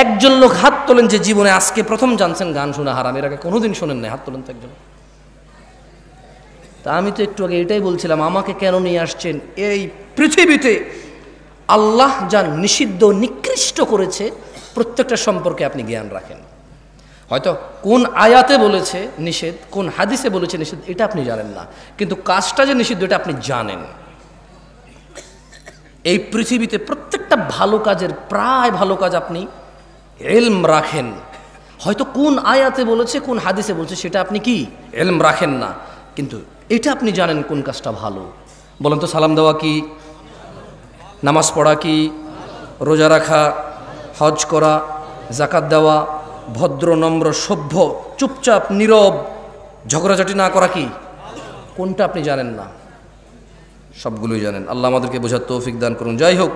একজন লোক হাত তোলেন যে জীবনে আজকে প্রথম জানছেন গান শোনা হারাম, এর আগে কোনোদিন শোনেন নাই, হাত তোলেন তো একজন। তা আমি তো একটু আগে এটাই বলছিলাম, আমাকে কেন নিয়ে আসছেন এই পৃথিবীতে? আল্লাহ যা নিষিদ্ধ নিকৃষ্ট করেছে প্রত্যেকটা সম্পর্কে আপনি জ্ঞান রাখেন। হয়তো কোন আয়াতে বলেছে নিষেধ, কোন হাদিসে বলেছে নিষেধ, এটা আপনি জানেন না, কিন্তু কাজটা যে নিষিদ্ধ এটা আপনি জানেন। এই পৃথিবীতে প্রত্যেকটা ভালো কাজের, প্রায় ভালো কাজ আপনি ইলম রাখেন। হয়তো কোন আয়াতে বলেছে, কোন হাদিসে বলেছে সেটা আপনি কি ইলম রাখেন না, কিন্তু এটা আপনি জানেন কোন কাজটা ভালো। বলেন তো, সালাম দেওয়া কি? নামাজ পড়া কি? রোজা রাখা, হজ করা, যাকাত দেওয়া, ভদ্র নম্র সভ্য চুপচাপ নীরব ঝগড়াঝাটি না করা কি? কোনটা আপনি জানেন না? সবগুলোই জানেন। আল্লাহ আমাদেরকে বোঝার তৌফিক দান করুন। যাই হোক,